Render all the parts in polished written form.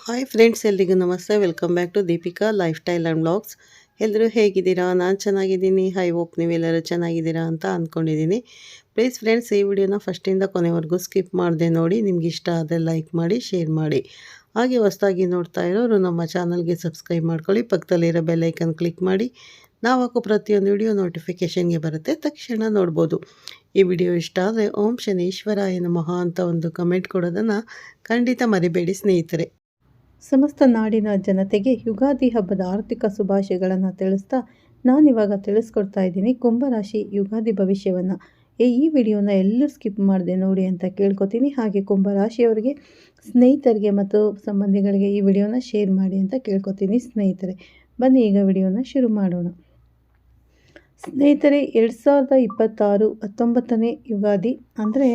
Hi friends, ಎಲ್ರಿಗೂ ನಮಸ್ತೆ. Welcome back to Deepika lifestyle and blogs. ಎಲ್ಲರೂ ಹೇಗಿದ್ದೀರಾ? ನಾನು ಚೆನ್ನಾಗಿದ್ದೀನಿ. ಐ ಹೋಪ್ ನೀವೆಲ್ಲರೂ ಚೆನ್ನಾಗಿದ್ದೀರಾ ಅಂತ ಅಂದ್ಕೊಂಡಿದ್ದೀನಿ. ಪ್ಲೀಸ್ ಫ್ರೆಂಡ್ಸ್, ಈ ವಿಡಿಯೋನ ಫಸ್ಟಿಂದ ಕೊನೆವರೆಗೂ ಸ್ಕಿಪ್ ಮಾಡದೆ ನೋಡಿ. ನಿಮ್ಗೆ ಇಷ್ಟ ಆದರೆ ಲೈಕ್ ಮಾಡಿ, ಶೇರ್ ಮಾಡಿ. ಹಾಗೆ ಹೊಸದಾಗಿ ನೋಡ್ತಾ ಇರೋರು ನಮ್ಮ ಚಾನಲ್ಗೆ ಸಬ್ಸ್ಕ್ರೈಬ್ ಮಾಡ್ಕೊಳ್ಳಿ. ಪಕ್ಕದಲ್ಲಿರೋ ಬೆಲ್ ಐಕನ್ ಕ್ಲಿಕ್ ಮಾಡಿ. ನಾವು ಹಾಕೋ ಪ್ರತಿಯೊಂದು ವಿಡಿಯೋ ನೋಟಿಫಿಕೇಷನ್ಗೆ ಬರುತ್ತೆ, ತಕ್ಷಣ ನೋಡ್ಬೋದು. ಈ ವಿಡಿಯೋ ಇಷ್ಟ ಆದರೆ ಓಂ ಶನೀಶ್ವರಾಯ ನಮಃ ಅಂತ ಒಂದು ಕಮೆಂಟ್ ಕೊಡೋದನ್ನು ಖಂಡಿತ ಮರಿಬೇಡಿ ಸ್ನೇಹಿತರೆ. ಸಮಸ್ತ ನಾಡಿನ ಜನತೆಗೆ ಯುಗಾದಿ ಹಬ್ಬದ ಆರ್ಥಿಕ ಶುಭಾಶಯಗಳನ್ನು ತಿಳಿಸ್ತಾ ನಾನಿವಾಗ ತಿಳಿಸ್ಕೊಡ್ತಾ ಇದ್ದೀನಿ ಕುಂಭರಾಶಿ ಯುಗಾದಿ ಭವಿಷ್ಯವನ್ನು. ಈ ವಿಡಿಯೋನ ಎಲ್ಲೂ ಸ್ಕಿಪ್ ಮಾಡದೆ ನೋಡಿ ಅಂತ ಕೇಳ್ಕೊತೀನಿ. ಹಾಗೆ ಕುಂಭರಾಶಿಯವರಿಗೆ, ಸ್ನೇಹಿತರಿಗೆ ಮತ್ತು ಸಂಬಂಧಿಗಳಿಗೆ ಈ ವಿಡಿಯೋನ ಶೇರ್ ಮಾಡಿ ಅಂತ ಕೇಳ್ಕೊತೀನಿ ಸ್ನೇಹಿತರೆ. ಬನ್ನಿ ಈಗ ವಿಡಿಯೋನ ಶುರು ಮಾಡೋಣ. ಸ್ನೇಹಿತರೆ, 2026 19ನೇ ಯುಗಾದಿ ಅಂದರೆ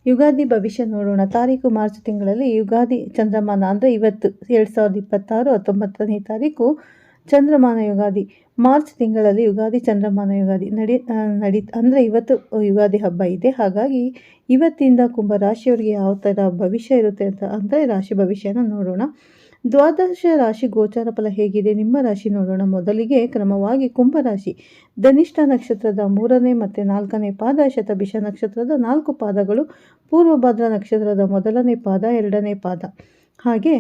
ಯುಗಾದಿ ಭವಿಷ್ಯ ನೋಡೋಣ. ತಾರೀಕು ಮಾರ್ಚ್ ತಿಂಗಳಲ್ಲಿ ಯುಗಾದಿ ಚಂದ್ರಮಾನ ಅಂದರೆ ಇವತ್ತು 2026 19ನೇ ತಾರೀಕು ಚಂದ್ರಮಾನ ಯುಗಾದಿ. ಮಾರ್ಚ್ ತಿಂಗಳಲ್ಲಿ ಯುಗಾದಿ ಚಂದ್ರಮಾನ ಯುಗಾದಿ ಅಂದರೆ ಇವತ್ತು ಯುಗಾದಿ ಹಬ್ಬ ಇದೆ. ಹಾಗಾಗಿ ಇವತ್ತಿಂದ ಕುಂಭರಾಶಿಯವರಿಗೆ ಯಾವ ಥರ ಭವಿಷ್ಯ ಇರುತ್ತೆ ಅಂತ ಅಂದರೆ ರಾಶಿ ಭವಿಷ್ಯನ ನೋಡೋಣ. ದ್ವಾದಶ ರಾಶಿ ಗೋಚಾರ ಫಲ ಹೇಗಿದೆ ನಿಮ್ಮ ರಾಶಿ ನೋಡೋಣ. ಮೊದಲಿಗೆ ಕ್ರಮವಾಗಿ ಕುಂಭರಾಶಿ ಧನಿಷ್ಠ ನಕ್ಷತ್ರದ 3ನೇ ಮತ್ತು 4ನೇ ಪಾದ, ಶತಭಿಷ ನಕ್ಷತ್ರದ 4 ಪಾದಗಳು, ಪೂರ್ವಭದ್ರ ನಕ್ಷತ್ರದ 1ನೇ ಪಾದ, 2ನೇ ಪಾದ ಹಾಗೆ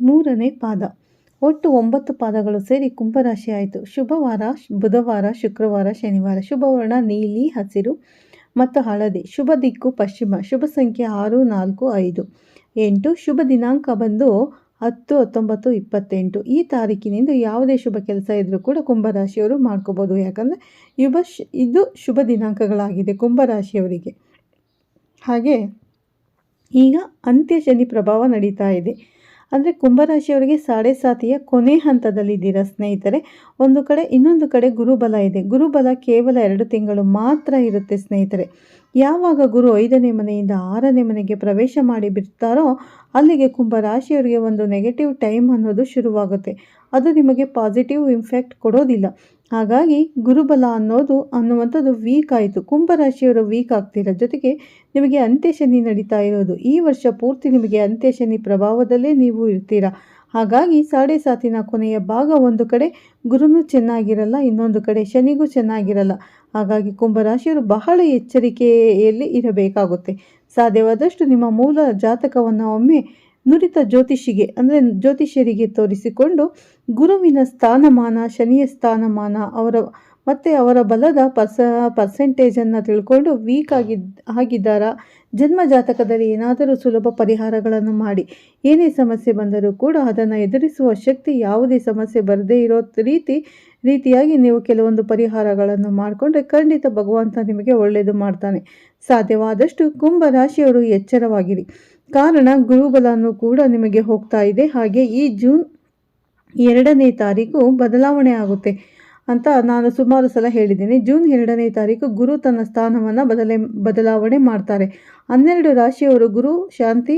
3ನೇ ಪಾದ, ಒಟ್ಟು 9 ಪಾದಗಳು ಸೇರಿ ಕುಂಭರಾಶಿ ಆಯಿತು. ಶುಭವಾರ ಬುಧವಾರ, ಶುಕ್ರವಾರ, ಶನಿವಾರ. ಶುಭವರ್ಣ ನೀಲಿ, ಹಸಿರು ಮತ್ತು ಹಳದಿ. ಶುಭ ದಿಕ್ಕು ಪಶ್ಚಿಮ. ಶುಭ ಸಂಖ್ಯೆ 6, 4, 5, 8. ಶುಭ ದಿನಾಂಕ ಬಂದು 10, 19, 28. ಈ ತಾರೀಕಿನಿಂದ ಯಾವುದೇ ಶುಭ ಕೆಲಸ ಇದ್ದರೂ ಕೂಡ ಕುಂಭರಾಶಿಯವರು ಮಾಡ್ಕೋಬೋದು. ಯಾಕಂದರೆ ಇದು ಶುಭ ದಿನಾಂಕಗಳಾಗಿದೆ ಕುಂಭರಾಶಿಯವರಿಗೆ. ಹಾಗೆ ಈಗ ಅಂತ್ಯ ಶನಿ ಪ್ರಭಾವ ನಡೀತಾ ಇದೆ. ಅಂದರೆ ಕುಂಭರಾಶಿಯವರಿಗೆ ಸಾಡೆ ಸಾತಿಯ ಕೊನೆ ಹಂತದಲ್ಲಿದ್ದೀರಾ ಸ್ನೇಹಿತರೆ. ಒಂದು ಕಡೆ, ಇನ್ನೊಂದು ಕಡೆ ಗುರುಬಲ ಇದೆ. ಗುರುಬಲ ಕೇವಲ 2 ತಿಂಗಳು ಮಾತ್ರ ಇರುತ್ತೆ ಸ್ನೇಹಿತರೆ. ಯಾವಾಗ ಗುರು 5ನೇ ಮನೆಯಿಂದ 6ನೇ ಮನೆಗೆ ಪ್ರವೇಶ ಮಾಡಿ ಬಿಡ್ತಾರೋ ಅಲ್ಲಿಗೆ ಕುಂಭರಾಶಿಯವರಿಗೆ ಒಂದು ನೆಗೆಟಿವ್ ಟೈಮ್ ಅನ್ನೋದು ಶುರುವಾಗುತ್ತೆ. ಅದು ನಿಮಗೆ ಪಾಸಿಟಿವ್ ಇಂಪ್ಯಾಕ್ಟ್ ಕೊಡೋದಿಲ್ಲ. ಹಾಗಾಗಿ ಗುರುಬಲ ಅನ್ನುವಂಥದ್ದು ವೀಕ್ ಆಯಿತು. ಕುಂಭರಾಶಿಯವರು ವೀಕ್ ಆಗ್ತೀರ. ಜೊತೆಗೆ ನಿಮಗೆ ಅಂತ್ಯ ಶನಿ ನಡೀತಾ ಇರೋದು. ಈ ವರ್ಷ ಪೂರ್ತಿ ನಿಮಗೆ ಅಂತ್ಯ ಶನಿ ಪ್ರಭಾವದಲ್ಲೇ ನೀವು ಇರ್ತೀರ. ಹಾಗಾಗಿ ಸಾಡೆ ಸಾತಿನ ಕೊನೆಯ ಭಾಗ ಒಂದು ಕಡೆ ಗುರುನೂ ಚೆನ್ನಾಗಿರಲ್ಲ, ಇನ್ನೊಂದು ಕಡೆ ಶನಿಗೂ ಚೆನ್ನಾಗಿರಲ್ಲ. ಹಾಗಾಗಿ ಕುಂಭರಾಶಿಯವರು ಬಹಳ ಎಚ್ಚರಿಕೆಯಲ್ಲಿ ಇರಬೇಕಾಗುತ್ತೆ. ಸಾಧ್ಯವಾದಷ್ಟು ನಿಮ್ಮ ಮೂಲ ಜಾತಕವನ್ನು ಒಮ್ಮೆ ನುರಿತ ಜ್ಯೋತಿಷ್ಯರಿಗೆ ತೋರಿಸಿಕೊಂಡು ಗುರುವಿನ ಸ್ಥಾನಮಾನ, ಶನಿಯ ಸ್ಥಾನಮಾನ, ಅವರ ಬಲದ ಪರ್ಸೆಂಟೇಜನ್ನು ತಿಳ್ಕೊಂಡು ವೀಕ್ ಆಗಿದ್ದಾರಾ, ಜನ್ಮ ಜಾತಕದಲ್ಲಿ ಏನಾದರೂ ಸುಲಭ ಪರಿಹಾರಗಳನ್ನು ಮಾಡಿ. ಏನೇ ಸಮಸ್ಯೆ ಬಂದರೂ ಕೂಡ ಅದನ್ನು ಎದುರಿಸುವ ಶಕ್ತಿ, ಯಾವುದೇ ಸಮಸ್ಯೆ ಬರದೇ ಇರೋ ರೀತಿಯಾಗಿ ನೀವು ಕೆಲವೊಂದು ಪರಿಹಾರಗಳನ್ನು ಮಾಡಿಕೊಂಡ್ರೆ ಖಂಡಿತ ಭಗವಂತ ನಿಮಗೆ ಒಳ್ಳೆಯದು ಮಾಡ್ತಾನೆ. ಸಾಧ್ಯವಾದಷ್ಟು ಕುಂಭರಾಶಿಯವರು ಎಚ್ಚರವಾಗಿರಿ. ಕಾರಣ ಗುರುಬಲನೂ ಕೂಡ ನಿಮಗೆ ಹೋಗ್ತಾ ಇದೆ. ಹಾಗೆ ಈ ಜೂನ್ 2ನೇ ತಾರೀಕು ಬದಲಾವಣೆ ಆಗುತ್ತೆ ಅಂತ ನಾನು ಸುಮಾರು ಸಲ ಹೇಳಿದ್ದೀನಿ. ಜೂನ್ 2ನೇ ತಾರೀಕು ಗುರು ತನ್ನ ಸ್ಥಾನವನ್ನು ಬದಲಾವಣೆ ಮಾಡ್ತಾರೆ. 12 ರಾಶಿಯವರು ಗುರು ಶಾಂತಿ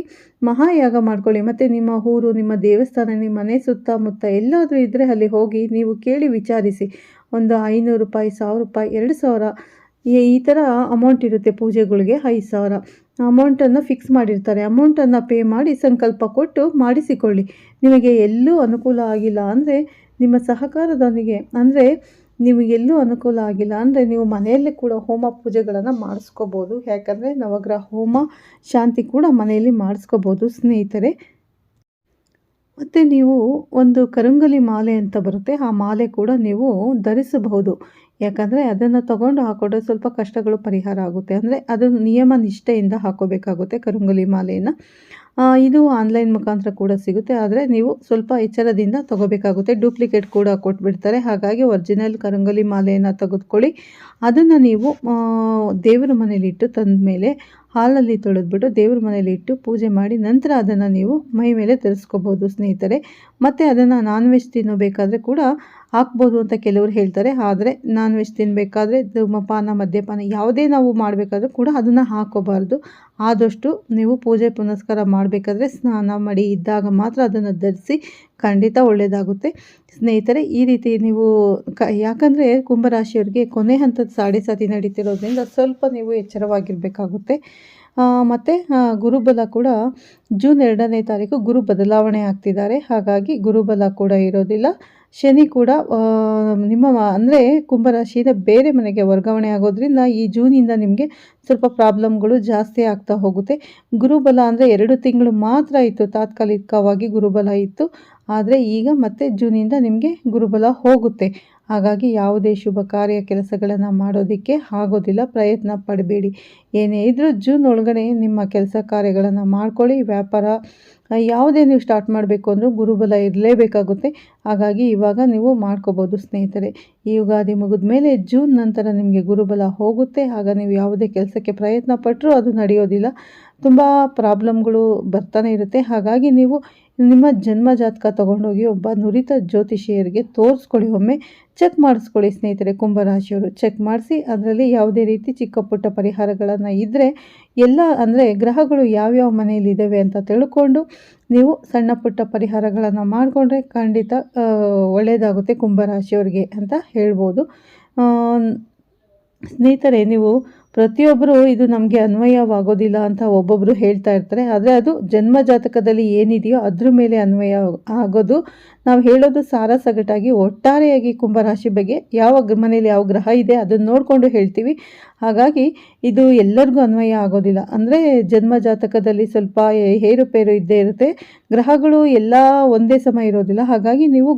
ಮಹಾಯಾಗ ಮಾಡ್ಕೊಳ್ಳಿ. ಮತ್ತು ನಿಮ್ಮ ಊರು, ನಿಮ್ಮ ದೇವಸ್ಥಾನ, ನಿಮ್ಮ ಮನೆ ಸುತ್ತಮುತ್ತ ಎಲ್ಲಾದರೂ ಇದ್ದರೆ ಅಲ್ಲಿ ಹೋಗಿ ನೀವು ಕೇಳಿ ವಿಚಾರಿಸಿ. ಒಂದು 500 ರೂಪಾಯಿ, 1000 ರೂಪಾಯಿ, 2000 ಈ ಥರ ಅಮೌಂಟ್ ಇರುತ್ತೆ ಪೂಜೆಗಳಿಗೆ. 5000 ಅಮೌಂಟನ್ನು ಫಿಕ್ಸ್ ಮಾಡಿರ್ತಾರೆ. ಅಮೌಂಟನ್ನು ಪೇ ಮಾಡಿ ಸಂಕಲ್ಪ ಕೊಟ್ಟು ಮಾಡಿಸಿಕೊಳ್ಳಿ. ನಿಮಗೆ ಎಲ್ಲೂ ಅನುಕೂಲ ಆಗಿಲ್ಲ ಅಂದರೆ ನಿಮ್ಮ ಸಹಕಾರದೊಂದಿಗೆ, ಅಂದರೆ ನಿಮಗೆಲ್ಲೂ ಅನುಕೂಲ ಆಗಿಲ್ಲ ಅಂದರೆ ನೀವು ಮನೆಯಲ್ಲೇ ಕೂಡ ಹೋಮ ಪೂಜೆಗಳನ್ನು ಮಾಡಿಸ್ಕೋಬೋದು. ಯಾಕಂದರೆ ನವಗ್ರಹ ಹೋಮ ಶಾಂತಿ ಕೂಡ ಮನೆಯಲ್ಲಿ ಮಾಡಿಸ್ಕೋಬೋದು ಸ್ನೇಹಿತರೆ. ಮತ್ತು ನೀವು ಒಂದು ಕರಂಗಲಿ ಮಾಲೆ ಅಂತ ಬರುತ್ತೆ, ಆ ಮಾಲೆ ಕೂಡ ನೀವು ಧರಿಸಬಹುದು. ಯಾಕಂದರೆ ಅದನ್ನು ತಗೊಂಡು ಹಾಕೊಂಡ್ರೆ ಸ್ವಲ್ಪ ಕಷ್ಟಗಳು ಪರಿಹಾರ ಆಗುತ್ತೆ. ಅಂದರೆ ಅದನ್ನು ನಿಯಮ ನಿಷ್ಠೆಯಿಂದ ಹಾಕೋಬೇಕಾಗುತ್ತೆ ಕರಂಗಲಿ ಮಾಲೆಯನ್ನು. ಇದು ಆನ್ಲೈನ್ ಮುಖಾಂತರ ಕೂಡ ಸಿಗುತ್ತೆ, ಆದರೆ ನೀವು ಸ್ವಲ್ಪ ಎಚ್ಚರದಿಂದ ತಗೋಬೇಕಾಗುತ್ತೆ. ಡೂಪ್ಲಿಕೇಟ್ ಕೂಡ ಕೊಟ್ಬಿಡ್ತಾರೆ. ಹಾಗಾಗಿ ಒರಿಜಿನಲ್ ಕರಂಗಲಿ ಮಾಲೆಯನ್ನು ತೆಗೆದುಕೊಳ್ಳಿ. ಅದನ್ನು ನೀವು ದೇವರ ಮನೇಲಿ ಇಟ್ಟು ತಂದ ಮೇಲೆ ಹಾಲಲ್ಲಿ ತೊಳೆದ್ಬಿಟ್ಟು ದೇವ್ರ ಮನೇಲಿ ಇಟ್ಟು ಪೂಜೆ ಮಾಡಿ ನಂತರ ಅದನ್ನು ನೀವು ಮೈ ಮೇಲೆ ಧರಿಸ್ಕೋಬೋದು ಸ್ನೇಹಿತರೆ. ಮತ್ತು ಅದನ್ನು ನಾನ್ ವೆಜ್ ತಿನ್ನಬೇಕಾದ್ರೆ ಕೂಡ ಹಾಕ್ಬೋದು ಅಂತ ಕೆಲವರು ಹೇಳ್ತಾರೆ. ಆದರೆ ನಾನ್ ವೆಜ್ ತಿನ್ನಬೇಕಾದ್ರೆ ಧೂಮಪಾನ, ಮದ್ಯಪಾನ ಯಾವುದೇ ನಾವು ಮಾಡಬೇಕಾದ್ರೂ ಕೂಡ ಅದನ್ನು ಹಾಕೋಬಾರ್ದು. ಆದಷ್ಟು ನೀವು ಪೂಜೆ ಪುನಸ್ಕಾರ ಮಾಡಬೇಕಾದ್ರೆ ಸ್ನಾನ ಮಾಡಿ ಇದ್ದಾಗ ಮಾತ್ರ ಅದನ್ನು ಧರಿಸಿ. ಖಂಡಿತ ಒಳ್ಳೆಯದಾಗುತ್ತೆ ಸ್ನೇಹಿತರೆ. ಈ ರೀತಿ ನೀವು ಯಾಕಂದರೆ ಕುಂಭರಾಶಿಯವರಿಗೆ ಕೊನೆ ಹಂತದ ಸಾಡೆ ಸಾತಿ ನಡೀತಿರೋದ್ರಿಂದ ಸ್ವಲ್ಪ ನೀವು ಎಚ್ಚರವಾಗಿರಬೇಕಾಗುತ್ತೆ. ಮತ್ತು ಗುರುಬಲ ಕೂಡ ಜೂನ್ 2ನೇ ತಾರೀಕು ಗುರು ಬದಲಾವಣೆ ಆಗ್ತಿದ್ದಾರೆ. ಹಾಗಾಗಿ ಗುರುಬಲ ಕೂಡ ಇರೋದಿಲ್ಲ. ಶನಿ ಕೂಡ ನಿಮ್ಮ ಅಂದರೆ ಕುಂಭರಾಶಿಯಿಂದ ಬೇರೆ ಮನೆಗೆ ವರ್ಗಾವಣೆ ಆಗೋದ್ರಿಂದ ಈ ಜೂನಿಂದ ನಿಮಗೆ ಸ್ವಲ್ಪ ಪ್ರಾಬ್ಲಮ್ಗಳು ಜಾಸ್ತಿ ಆಗ್ತಾ ಹೋಗುತ್ತೆ. ಗುರುಬಲ ಅಂದರೆ 2 ತಿಂಗಳು ಮಾತ್ರ ಇತ್ತು, ತಾತ್ಕಾಲಿಕವಾಗಿ ಗುರುಬಲ ಇತ್ತು. ಆದರೆ ಈಗ ಮತ್ತೆ ಜೂನಿಂದ ನಿಮಗೆ ಗುರುಬಲ ಹೋಗುತ್ತೆ. ಹಾಗಾಗಿ ಯಾವುದೇ ಶುಭ ಕಾರ್ಯ ಕೆಲಸಗಳನ್ನು ಮಾಡೋದಕ್ಕೆ ಆಗೋದಿಲ್ಲ. ಪ್ರಯತ್ನ ಪಡಬೇಡಿ. ಏನೇ ಇದ್ದರೂ ಜೂನ್ ಒಳಗಡೆ ನಿಮ್ಮ ಕೆಲಸ ಕಾರ್ಯಗಳನ್ನು ಮಾಡ್ಕೊಳ್ಳಿ. ವ್ಯಾಪಾರ ಯಾವುದೇ ನೀವು ಸ್ಟಾರ್ಟ್ ಮಾಡಬೇಕು ಅಂದರೂ ಗುರುಬಲ ಇರಲೇಬೇಕಾಗುತ್ತೆ. ಹಾಗಾಗಿ ಇವಾಗ ನೀವು ಮಾಡ್ಕೋಬೋದು ಸ್ನೇಹಿತರೆ. ಈ ಯುಗಾದಿ ಮುಗಿದ ಮೇಲೆ ಜೂನ್ ನಂತರ ನಿಮಗೆ ಗುರುಬಲ ಹೋಗುತ್ತೆ. ಆಗ ನೀವು ಯಾವುದೇ ಕೆಲಸಕ್ಕೆ ಪ್ರಯತ್ನ ಪಟ್ಟರೂ ಅದು ನಡೆಯೋದಿಲ್ಲ. ತುಂಬ ಪ್ರಾಬ್ಲಮ್ಗಳು ಬರ್ತಾನೆ ಇರುತ್ತೆ. ಹಾಗಾಗಿ ನೀವು ನಿಮ್ಮ ಜನ್ಮ ಜಾತಕ ತೊಗೊಂಡೋಗಿ ಒಬ್ಬ ನುರಿತ ಜ್ಯೋತಿಷಿಯರಿಗೆ ತೋರಿಸ್ಕೊಳ್ಳಿ. ಒಮ್ಮೆ ಚೆಕ್ ಮಾಡಿಸ್ಕೊಳ್ಳಿ ಸ್ನೇಹಿತರೆ. ಕುಂಭರಾಶಿಯವರು ಚೆಕ್ ಮಾಡಿಸಿ ಅದರಲ್ಲಿ ಯಾವುದೇ ರೀತಿ ಚಿಕ್ಕ ಪುಟ್ಟ ಪರಿಹಾರಗಳನ್ನು ಇದ್ದರೆ ಎಲ್ಲ ಅಂದರೆ ಗ್ರಹಗಳು ಯಾವ್ಯಾವ ಮನೆಯಲ್ಲಿದ್ದಾವೆ ಅಂತ ತಿಳ್ಕೊಂಡು ನೀವು ಸಣ್ಣ ಪುಟ್ಟ ಪರಿಹಾರಗಳನ್ನು ಮಾಡಿಕೊಂಡ್ರೆ ಖಂಡಿತ ಒಳ್ಳೆಯದಾಗುತ್ತೆ ಕುಂಭರಾಶಿಯವರಿಗೆ ಅಂತ ಹೇಳ್ಬೋದು. ಸ್ನೇಹಿತರೆ, ನೀವು ಪ್ರತಿಯೊಬ್ಬರು ಇದು ನಮಗೆ ಅನ್ವಯವಾಗೋದಿಲ್ಲ ಅಂತ ಒಬ್ಬೊಬ್ಬರು ಹೇಳ್ತಾ ಇರ್ತಾರೆ. ಆದರೆ ಅದು ಜನ್ಮ ಜಾತಕದಲ್ಲಿ ಏನಿದೆಯೋ ಅದ್ರ ಮೇಲೆ ಅನ್ವಯ ಆಗೋದು. ನಾವು ಹೇಳೋದು ಸಾರಾಸಗಟಾಗಿ ಒಟ್ಟಾರೆಯಾಗಿ ಕುಂಭರಾಶಿ ಬಗ್ಗೆ ಯಾವ ಮನೇಲಿ ಯಾವ ಗ್ರಹ ಇದೆ ಅದನ್ನು ನೋಡಿಕೊಂಡು ಹೇಳ್ತೀವಿ. ಹಾಗಾಗಿ ಇದು ಎಲ್ಲರಿಗೂ ಅನ್ವಯ ಆಗೋದಿಲ್ಲ. ಅಂದರೆ ಜನ್ಮ ಜಾತಕದಲ್ಲಿ ಸ್ವಲ್ಪ ಏರುಪೇರು ಇದ್ದೇ ಇರುತ್ತೆ. ಗ್ರಹಗಳು ಎಲ್ಲ ಒಂದೇ ಸಮ ಇರೋದಿಲ್ಲ. ಹಾಗಾಗಿ ನೀವು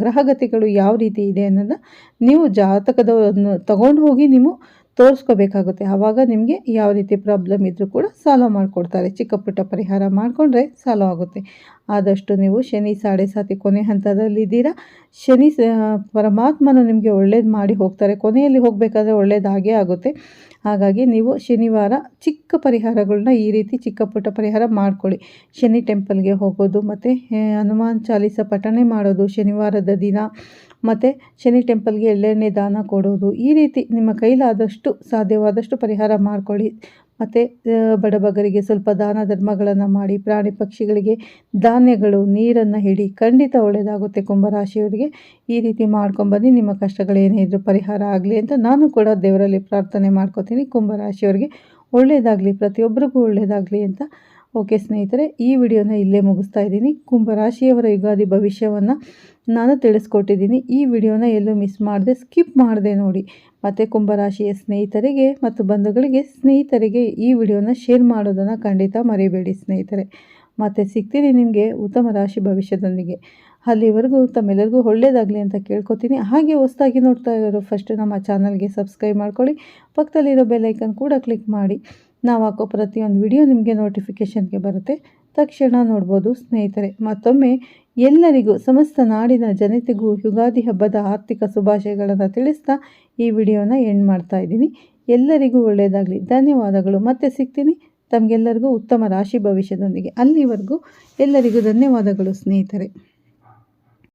ಗ್ರಹಗತಿಗಳು ಯಾವ ರೀತಿ ಇದೆ ಅನ್ನೋದನ್ನ ನೀವು ಜಾತಕದವನ್ನು ತಗೊಂಡು ಹೋಗಿ ನೀವು ತೋರಿಸ್ಕೋಬೇಕಾಗುತ್ತೆ. ಆವಾಗ ನಿಮಗೆ ಯಾವ ರೀತಿ ಪ್ರಾಬ್ಲಮ್ ಇದ್ದರೂ ಕೂಡ ಸಾಲ್ವ್ ಮಾಡಿಕೊಡ್ತಾರೆ. ಚಿಕ್ಕ ಪುಟ್ಟ ಪರಿಹಾರ ಮಾಡಿಕೊಂಡ್ರೆ ಸಾಲ್ವ್ ಆಗುತ್ತೆ. ಆದಷ್ಟು ನೀವು ಶನಿ ಸಾಡೆ ಸಾತಿ ಕೊನೆ ಹಂತದಲ್ಲಿದ್ದೀರಾ. ಶನಿ ಪರಮಾತ್ಮನು ನಿಮಗೆ ಒಳ್ಳೇದು ಮಾಡಿ ಹೋಗ್ತಾರೆ. ಕೊನೆಯಲ್ಲಿ ಹೋಗಬೇಕಾದ್ರೆ ಒಳ್ಳೇದಾಗೇ ಆಗುತ್ತೆ. ಹಾಗಾಗಿ ನೀವು ಶನಿವಾರ ಚಿಕ್ಕ ಪರಿಹಾರಗಳನ್ನ ಈ ರೀತಿ ಚಿಕ್ಕ ಪುಟ್ಟ ಪರಿಹಾರ ಮಾಡ್ಕೊಳ್ಳಿ. ಶನಿ ಟೆಂಪಲ್ಗೆ ಹೋಗೋದು ಮತ್ತು ಹನುಮಾನ್ ಚಾಲೀಸ ಪಠಣೆ ಮಾಡೋದು ಶನಿವಾರದ ದಿನ, ಮತ್ತು ಶನಿ ಟೆಂಪಲ್ಗೆ ಎಳ್ಳೆಣ್ಣೆ ದಾನ ಕೊಡೋದು. ಈ ರೀತಿ ನಿಮ್ಮ ಕೈಲಾದಷ್ಟು ಸಾಧ್ಯವಾದಷ್ಟು ಪರಿಹಾರ ಮಾಡ್ಕೊಳ್ಳಿ. ಮತ್ತು ಬಡಬಗರಿಗೆ ಸ್ವಲ್ಪ ದಾನ ಧರ್ಮಗಳನ್ನು ಮಾಡಿ, ಪ್ರಾಣಿ ಪಕ್ಷಿಗಳಿಗೆ ಧಾನ್ಯಗಳು ನೀರನ್ನು ಹಿಡಿ. ಖಂಡಿತ ಒಳ್ಳೆಯದಾಗುತ್ತೆ ಕುಂಭರಾಶಿಯವರಿಗೆ. ಈ ರೀತಿ ಮಾಡ್ಕೊಂಬನ್ನಿ. ನಿಮ್ಮ ಕಷ್ಟಗಳೇನೇ ಇದ್ದರೂ ಪರಿಹಾರ ಆಗಲಿ ಅಂತ ನಾನು ಕೂಡ ದೇವರಲ್ಲಿ ಪ್ರಾರ್ಥನೆ ಮಾಡ್ಕೋತೀನಿ. ಕುಂಭರಾಶಿಯವರಿಗೆ ಒಳ್ಳೆಯದಾಗಲಿ, ಪ್ರತಿಯೊಬ್ಬರಿಗೂ ಒಳ್ಳೆಯದಾಗಲಿ ಅಂತ. ಓಕೆ ಸ್ನೇಹಿತರೆ, ಈ ವಿಡಿಯೋನ ಇಲ್ಲೇ ಮುಗಿಸ್ತಾ ಇದ್ದೀನಿ. ಕುಂಭರಾಶಿಯವರ ಯುಗಾದಿ ಭವಿಷ್ಯವನ್ನು ನಾನು ತಿಳಿಸ್ಕೊಟ್ಟಿದ್ದೀನಿ. ಈ ವಿಡಿಯೋನ ಎಲ್ಲೂ ಮಿಸ್ ಮಾಡದೆ ಸ್ಕಿಪ್ ಮಾಡದೆ ನೋಡಿ. ಮತ್ತು ಕುಂಭರಾಶಿಯ ಸ್ನೇಹಿತರಿಗೆ ಮತ್ತು ಬಂಧುಗಳಿಗೆ ಸ್ನೇಹಿತರಿಗೆ ಈ ವಿಡಿಯೋನ ಶೇರ್ ಮಾಡೋದನ್ನು ಖಂಡಿತ ಮರಿಬೇಡಿ ಸ್ನೇಹಿತರೆ. ಮತ್ತು ಸಿಗ್ತೀನಿ ನಿಮಗೆ ಉತ್ತಮ ರಾಶಿ ಭವಿಷ್ಯದೊಂದಿಗೆ. ಅಲ್ಲಿವರೆಗೂ ತಮ್ಮೆಲ್ಲರಿಗೂ ಒಳ್ಳೆಯದಾಗಲಿ ಅಂತ ಕೇಳ್ಕೊತೀನಿ. ಹಾಗೆ ಹೊಸದಾಗಿ ನೋಡ್ತಾ ಇರೋರು ಫಸ್ಟ್ ನಮ್ಮ ಚಾನಲ್ಗೆ ಸಬ್ಸ್ಕ್ರೈಬ್ ಮಾಡ್ಕೊಳ್ಳಿ. ಪಕ್ಕದಲ್ಲಿರೋ ಬೆಲ್ಲೈಕನ್ ಕೂಡ ಕ್ಲಿಕ್ ಮಾಡಿ. ನಾವು ಹಾಕೋ ಪ್ರತಿಯೊಂದು ವಿಡಿಯೋ ನಿಮಗೆ ನೋಟಿಫಿಕೇಷನ್ಗೆ ಬರುತ್ತೆ, ತಕ್ಷಣ ನೋಡ್ಬೋದು ಸ್ನೇಹಿತರೆ. ಮತ್ತೊಮ್ಮೆ ಎಲ್ಲರಿಗೂ ಸಮಸ್ತ ನಾಡಿನ ಜನತೆಗೂ ಯುಗಾದಿ ಹಬ್ಬದ ಆರ್ಥಿಕ ಶುಭಾಶಯಗಳನ್ನು ತಿಳಿಸ್ತಾ ಈ ವಿಡಿಯೋನ ಎಂಡ್ ಮಾಡ್ತಾ ಇದ್ದೀನಿ. ಎಲ್ಲರಿಗೂ ಒಳ್ಳೆಯದಾಗಲಿ. ಧನ್ಯವಾದಗಳು. ಮತ್ತೆ ಸಿಗ್ತೀನಿ ತಮಗೆಲ್ಲರಿಗೂ ಉತ್ತಮ ರಾಶಿ ಭವಿಷ್ಯದೊಂದಿಗೆ. ಅಲ್ಲಿವರೆಗೂ ಎಲ್ಲರಿಗೂ ಧನ್ಯವಾದಗಳು ಸ್ನೇಹಿತರೆ.